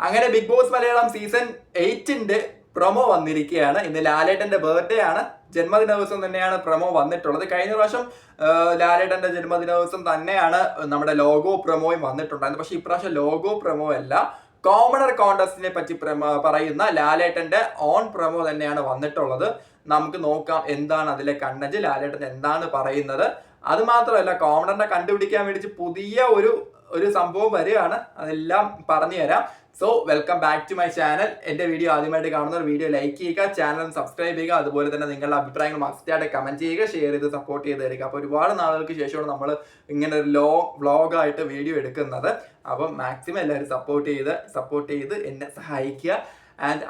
അങ്ങനെ Bigg Boss Malayalam season 8ന്റെ promo വന്നിരിക്കുകയാണ്. ഇന്ന് ലാലേട്ടന്റെ ബർത്ത്ഡേ ആണ്, ജന്മദിന ദിവസം തന്നെയാണ് പ്രൊമോ വന്നിട്ടുള്ളത്. കഴിഞ്ഞ പ്രാവശ്യം ലാലേട്ടന്റെ ജന്മദിന ദിവസം തന്നെയാണ് നമ്മുടെ ലോഗോ പ്രൊമോയും വന്നിട്ടുണ്ടായിരുന്നത്. പക്ഷെ ഇപ്രാവശ്യം ലോഗോ പ്രൊമോ അല്ല, കോമണർ കോൺടെസ്റ്റിനെ പറ്റി പറയുന്ന ലാലേട്ടന്റെ ഓൺ പ്രൊമോ തന്നെയാണ് വന്നിട്ടുള്ളത്. നമുക്ക് നോക്കാം എന്താണ് അതിലെ കണ്ടന്റ്, ലാലേട്ടൻ എന്താണ് പറയുന്നത്. അത് മാത്രമല്ല, കോമണറിനെ കണ്ടുപിടിക്കാൻ വേണ്ടി പുതിയ ഒരു സംഭവം വരികയാണ്, അതെല്ലാം പറഞ്ഞു തരാം. So welcome back to my channel. എന്റെ വീഡിയോ ആദ്യമായിട്ട് കാണുന്നവർ വീഡിയോ ലൈക്ക് ചെയ്യുക, ചാനൽ സബ്സ്ക്രൈബ് ചെയ്യുക, അതുപോലെ തന്നെ നിങ്ങളുടെ അഭിപ്രായങ്ങൾ മസ്റ്റായിട്ട് കമന്റ് ചെയ്യുക, ഷെയർ ചെയ്ത് സപ്പോർട്ട് ചെയ്ത് തരിക. അപ്പോൾ ഒരുപാട് നാളുകൾക്ക് ശേഷമാണ് നമ്മൾ ഇങ്ങനെ ഒരു വ്ളോഗായിട്ട് വീഡിയോ എടുക്കുന്നത്. അപ്പം മാക്സിമം എല്ലാവരും സപ്പോർട്ട് ചെയ്ത് എന്നെ സഹായിക്കുക. ആൻഡ്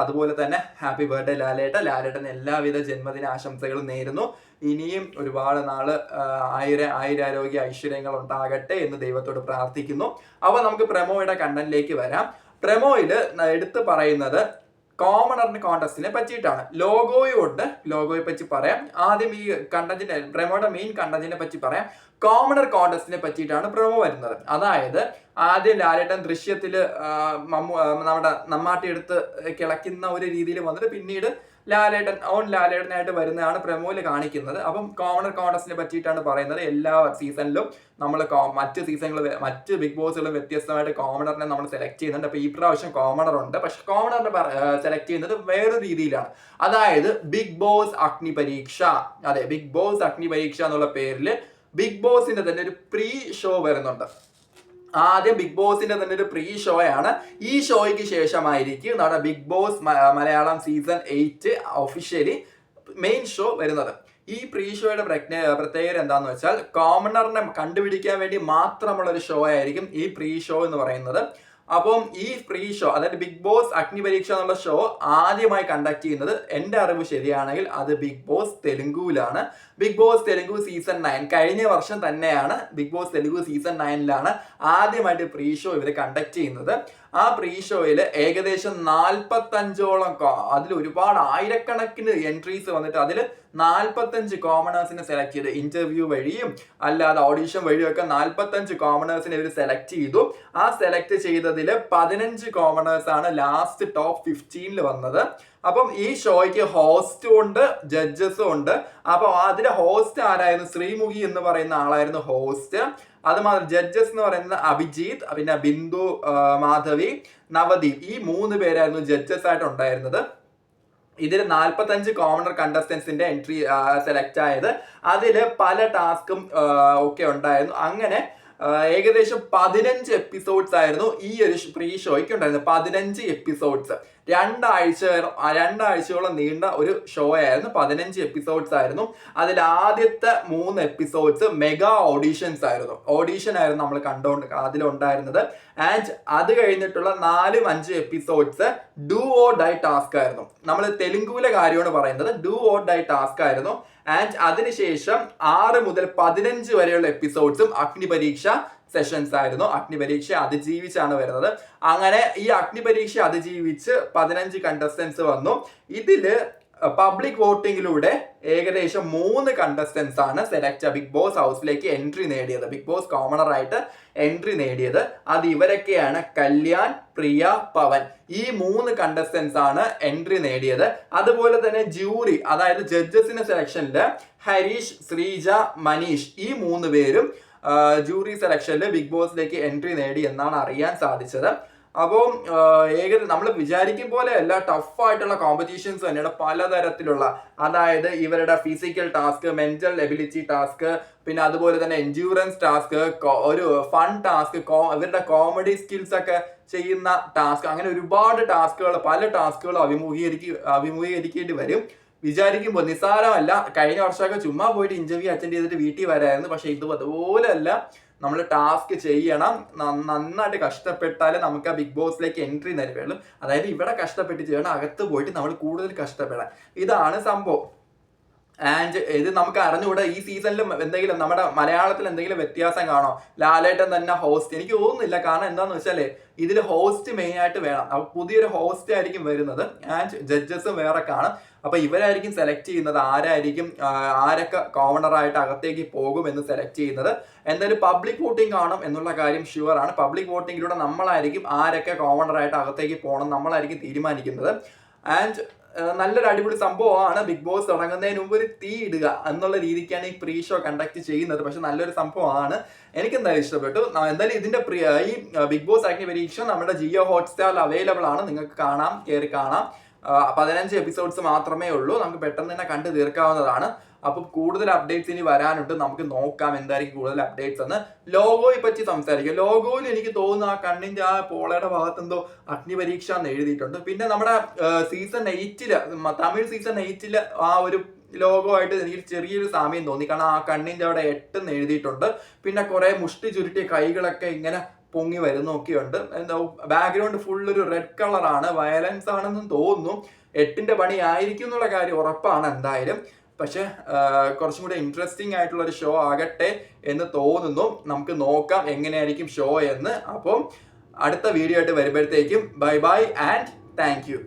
അതുപോലെ തന്നെ ഹാപ്പി ബർത്ത്ഡേ ലാലേട്ടൻ എല്ലാവിധ ജന്മദിന ആശംസകളും നേരുന്നു. ഇനിയും ഒരുപാട് നാള് ആയുരാരോഗ്യ ഐശ്വര്യങ്ങൾ ഉണ്ടാകട്ടെ എന്ന് ദൈവത്തോട് പ്രാർത്ഥിക്കുന്നു. അപ്പോൾ നമുക്ക് പ്രമോയുടെ കണ്ടന്റിലേക്ക് വരാം. പ്രമോയില് എടുത്തു പറയുന്നത് കോമണറിന്റെ കോൺടെസ്റ്റിനെ പറ്റിയിട്ടാണ്. ലോഗോയെ പറ്റി പറയാം. ആദ്യം ഈ കണ്ടന്റിന്റെ പ്രമോയുടെ മെയിൻ കണ്ടന്റിനെ പറ്റി പറയാം. കോമണർ കോൺടെസ്റ്റിനെ പറ്റിയിട്ടാണ് പ്രമോ വരുന്നത്. അതായത് ആദ്യം ലാലേട്ടൻ ദൃശ്യത്തില് നമ്മുടെ നമ്മാട്ടി എടുത്ത് കിളയ്ക്കുന്ന ഒരു രീതിയിൽ വന്നിട്ട് പിന്നീട് ലാലേട്ടനായിട്ട് വരുന്നതാണ് പ്രമോയിൽ കാണിക്കുന്നത്. അപ്പം കോമണർ കോൺടെസ്റ്റിനെ പറ്റിയിട്ടാണ് പറയുന്നത്. എല്ലാ സീസണിലും നമ്മൾ മറ്റ് ബിഗ് ബോസുകളും വ്യത്യസ്തമായിട്ട് കോമണറിനെ നമ്മൾ സെലക്ട് ചെയ്യുന്നുണ്ട്. അപ്പൊ ഈ പ്രാവശ്യം കോമണർ ഉണ്ട്, പക്ഷെ കോമണറിനെ സെലക്ട് ചെയ്യുന്നത് വേറൊരു രീതിയിലാണ്. അതായത് ബിഗ് ബോസ് അഗ്നി പരീക്ഷ. അതെ, ബിഗ് ബോസ് അഗ്നി പരീക്ഷ എന്നുള്ള പേരിൽ ബിഗ് ബോസിന്റെ തന്നെ ഒരു പ്രീ ഷോ വരുന്നുണ്ട്. ആദ്യം ബിഗ് ബോസിന്റെ തന്നെ ഒരു പ്രീ ഷോ ആണ്. ഈ ഷോയ്ക്ക് ശേഷമായിരിക്കും നമ്മുടെ Bigg Boss Malayalam season 8 officially main show വരുന്നത്. ഈ പ്രീ ഷോയുടെ പ്രത്യേകത എന്താണെന്ന് വെച്ചാൽ, കോമണറിനെ കണ്ടുപിടിക്കാൻ വേണ്ടി മാത്രമുള്ള ഒരു ഷോ ആയിരിക്കും ഈ പ്രീ ഷോ എന്ന് പറയുന്നത്. അപ്പം ഈ പ്രീ ഷോ, അതായത് ബിഗ് ബോസ് അഗ്നി പരീക്ഷ എന്നുള്ള ഷോ ആദ്യമായി കണ്ടക്ട് ചെയ്യുന്നത്, എൻ്റെ അറിവ് ശരിയാണെങ്കിൽ അത് ബിഗ് ബോസ് തെലുങ്കുവിലാണ്. ബിഗ് ബോസ് തെലുങ്കു സീസൺ 9 കഴിഞ്ഞ വർഷം തന്നെയാണ്. ബിഗ് ബോസ് തെലുങ്കു സീസൺ 9ലാണ് ആദ്യമായിട്ട് പ്രീ ഷോ ഇവർ കണ്ടക്ട് ചെയ്യുന്നത്. ആ പ്രീ ഷോയിൽ ഏകദേശം 45ഓളം, അതിൽ ഒരുപാട് ആയിരക്കണക്കിന് എൻട്രീസ് വന്നിട്ട് അതിൽ 45 കോമണേഴ്സിനെ സെലക്ട് ചെയ്ത് ഇന്റർവ്യൂ വഴിയും അല്ലാതെ ഓഡീഷൻ വഴിയും ഒക്കെ 45 കോമണേഴ്സിനെ ഇവർ സെലക്ട് ചെയ്തു. ആ സെലക്ട് ചെയ്തതിൽ 15 കോമണേഴ്സ് ആണ് ലാസ്റ്റ് ടോപ്പ് 15ൽ വന്നത്. അപ്പം ഈ ഷോയ്ക്ക് ഹോസ്റ്റും ഉണ്ട്, ജഡ്ജസും ഉണ്ട്. അപ്പൊ അതിലെ ഹോസ്റ്റ് ആരായിരുന്നു? ശ്രീമുഖി എന്ന് പറയുന്ന ആളായിരുന്നു ഹോസ്റ്റ്. അതുമാത്രം ജഡ്ജസ് എന്ന് പറയുന്നത് അഭിജിത്ത്, പിന്നെ ബിന്ദു, മാധവി, നവദീപ്, ഈ 3 പേരായിരുന്നു ജഡ്ജസ് ആയിട്ട് ഉണ്ടായിരുന്നത്. ഇതിൽ 45 കോമണർ കണ്ടസ്റ്റൻസിന്റെ എൻട്രി സെലക്ട് ആയത്. അതിൽ പല ടാസ്കും ഒക്കെ ഉണ്ടായിരുന്നു. അങ്ങനെ ഏകദേശം 15 എപ്പിസോഡ്സ് ആയിരുന്നു ഈ ഒരു പ്രീ ഷോയ്ക്ക് ഉണ്ടായിരുന്നത്. 15 എപ്പിസോഡ്സ്, രണ്ടാഴ്ചയോളം നീണ്ട ഒരു ഷോ ആയിരുന്നു. 15 എപ്പിസോഡ്സ് ആയിരുന്നു. അതിൽ ആദ്യത്തെ 3 എപ്പിസോഡ്സ് മെഗാ ഓഡീഷൻസ് ആയിരുന്നു. നമ്മൾ അതിലുണ്ടായിരുന്നത്. ആൻഡ് അത് കഴിഞ്ഞിട്ടുള്ള 4-5 episodes do or die task ആയിരുന്നു. നമ്മൾ തെലുങ്കുവിലെ കാര്യമാണ് പറയുന്നത്. ഡു ഓർ ഡൈ ടാസ്ക് ആയിരുന്നു. ആൻഡ് അതിനുശേഷം 6 മുതൽ 15 വരെയുള്ള എപ്പിസോഡ്സും അഗ്നി പരീക്ഷ സെഷൻസ് ആയിരുന്നു. അഗ്നി പരീക്ഷ അതിജീവിച്ചാണ് വരുന്നത്. അങ്ങനെ ഈ അഗ്നി പരീക്ഷ അതിജീവിച്ച് 15 കണ്ടസ്റ്റൻസ് വന്നു. ഇതില് പബ്ലിക് വോട്ടിങ്ങിലൂടെ ഏകദേശം 3 കണ്ടസ്റ്റൻസ് ആണ് ബിഗ് ബോസ് ഹൗസിലേക്ക് എൻട്രി നേടിയത്, ബിഗ് ബോസ് കോമണർ ആയിട്ട് എൻട്രി നേടിയത്. അത് ഇവരൊക്കെയാണ്: കല്യാൺ, പ്രിയ, പവൻ. ഈ 3 കണ്ടസ്റ്റൻസ് ആണ് എൻട്രി നേടിയത്. അതുപോലെ തന്നെ ജൂറി, അതായത് ജഡ്ജസിന്റെ സെലക്ഷനിൽ ഹരീഷ്, ശ്രീജ, മനീഷ്, ഈ 3 പേരും ജൂറി സെലക്ഷനിൽ ബിഗ് ബോസിലേക്ക് എൻട്രി നേടി എന്നാണ് അറിയാൻ സാധിച്ചത്. അപ്പോൾ നമ്മൾ വിചാരിക്കും പോലെ അല്ല, ടഫായിട്ടുള്ള കോമ്പറ്റീഷൻസ് തന്നെയാണ് പലതരത്തിലുള്ള. അതായത് ഇവരുടെ physical task, mental ability task, പിന്നെ അതുപോലെ തന്നെ എൻഡ്യൂറൻസ് ടാസ്ക്, ഒരു ഫൺ ടാസ്ക്, ഇവരുടെ കോമഡി സ്കിൽസ് ഒക്കെ ചെയ്യുന്ന ടാസ്ക്, അങ്ങനെ ഒരുപാട് പല ടാസ്കുകൾ അഭിമുഖീകരിക്കേണ്ടി വരും. വിചാരിക്കുമ്പോൾ നിസ്സാരമല്ല. കഴിഞ്ഞ വർഷമൊക്കെ ചുമ്മാ പോയിട്ട് ഇന്റർവ്യൂ അറ്റൻഡ് ചെയ്തിട്ട് വീട്ടിൽ വരായിരുന്നു. പക്ഷെ അതുപോലെയല്ല, നമ്മൾ ടാസ്ക് ചെയ്യണം, നന്നായിട്ട് കഷ്ടപ്പെട്ടാലേ നമുക്ക് ആ ബിഗ് ബോസിലേക്ക് എൻട്രി നൽകുള്ളൂ. അതായത് ഇവിടെ കഷ്ടപ്പെട്ട് ചെയ്യണം, അകത്ത് പോയിട്ട് നമ്മൾ കൂടുതൽ കഷ്ടപ്പെടാം. ഇതാണ് സംഭവം. ആൻഡ് ഇത് നമുക്ക് അറിഞ്ഞുകൂടെ ഈ സീസണിലും എന്തെങ്കിലും നമ്മുടെ മലയാളത്തിൽ എന്തെങ്കിലും വ്യത്യാസം കാണോ? ലാലേട്ടൻ തന്നെ ഹോസ്റ്റ്? എനിക്ക് തോന്നുന്നില്ല. കാരണം എന്താന്ന് വെച്ചാല് ഇതിൽ ഹോസ്റ്റ് മെയിൻ ആയിട്ട് വേണം. അപ്പൊ പുതിയൊരു ഹോസ്റ്റ് ആയിരിക്കും വരുന്നത് ആൻഡ് ജഡ്ജസും വേറെ കാണും. അപ്പൊ ഇവരായിരിക്കും സെലക്ട് ചെയ്യുന്നത് ആരൊക്കെ കോമണറായിട്ട് അകത്തേക്ക് പോകും എന്ന് സെലക്ട് ചെയ്യുന്നത്. എന്തായാലും പബ്ലിക് വോട്ടിംഗ് കാണും എന്നുള്ള കാര്യം ഷുവർ ആണ്. പബ്ലിക് വോട്ടിങ്ങിലൂടെ നമ്മളായിരിക്കും ആരൊക്കെ കോമണറായിട്ട് അകത്തേക്ക് പോകണം നമ്മളായിരിക്കും തീരുമാനിക്കുന്നത്. ആൻഡ് നല്ലൊരു അടിപൊളി സംഭവമാണ്. ബിഗ് ബോസ് തുടങ്ങുന്നതിന് മുമ്പ് ഒരു തീ ഇടുക എന്നുള്ള രീതിക്കാണ് ഈ പ്രീ ഷോ കണ്ടക്ട് ചെയ്യുന്നത്. പക്ഷെ നല്ലൊരു സംഭവമാണ്, എനിക്ക് എന്തായാലും ഇഷ്ടപ്പെട്ടു. എന്തായാലും ഇതിന്റെ ഈ ബിഗ് ബോസ് അഗ്നിപരീക്ഷ നമ്മുടെ ജിയോ ഹോട്ട്സ്റ്റാറിൽ അവൈലബിൾ ആണ്, നിങ്ങൾക്ക് കയറി കാണാം. 15 എപ്പിസോഡ്സ് മാത്രമേ ഉള്ളൂ, നമുക്ക് പെട്ടെന്ന് തന്നെ കണ്ടു തീർക്കാവുന്നതാണ്. അപ്പം കൂടുതൽ അപ്ഡേറ്റ്സ് ഇനി വരാനുണ്ട്, നമുക്ക് നോക്കാം എന്തായിരിക്കും കൂടുതൽ അപ്ഡേറ്റ്സ് എന്ന്. ലോഗോയെ പറ്റി സംസാരിക്കാം. ലോഗോയിൽ എനിക്ക് തോന്നുന്നു ആ കണ്ണിന്റെ ആ പോളയുടെ ഭാഗത്ത് എന്തോ അഗ്നിപരീക്ഷ എന്ന് എഴുതിയിട്ടുണ്ട്. പിന്നെ നമ്മുടെ സീസൺ 8 തമിഴ് സീസൺ 8 ആ ഒരു ലോഗോ ആയിട്ട് എനിക്ക് ചെറിയൊരു സാമ്യം തോന്നി. കാരണം ആ കണ്ണിന്റെ അവിടെ 8 എന്ന് എഴുതിയിട്ടുണ്ട്. പിന്നെ കുറെ മുഷ്ടി ചുരുട്ടിയ കൈകളൊക്കെ ഇങ്ങനെ പൊങ്ങി വരുന്നൊക്കെയുണ്ട്. എന്താ ബാക്ക്ഗ്രൗണ്ട് ഫുൾ ഒരു റെഡ് കളറാണ്, വയലൻസ് ആണെന്നും തോന്നുന്നു. 8ന്റെ പണി ആയിരിക്കും എന്നുള്ള കാര്യം ഉറപ്പാണ് എന്തായാലും. പക്ഷെ കുറച്ചും കൂടി ഇൻട്രസ്റ്റിംഗ് ആയിട്ടുള്ള ഒരു ഷോ ആകട്ടെ എന്ന് തോന്നുന്നു. നമുക്ക് നോക്കാം എങ്ങനെയായിരിക്കും ഷോ എന്ന്. അപ്പം അടുത്ത വീഡിയോ ആയിട്ട് വരുമ്പോഴത്തേക്കും bye bye and thank you.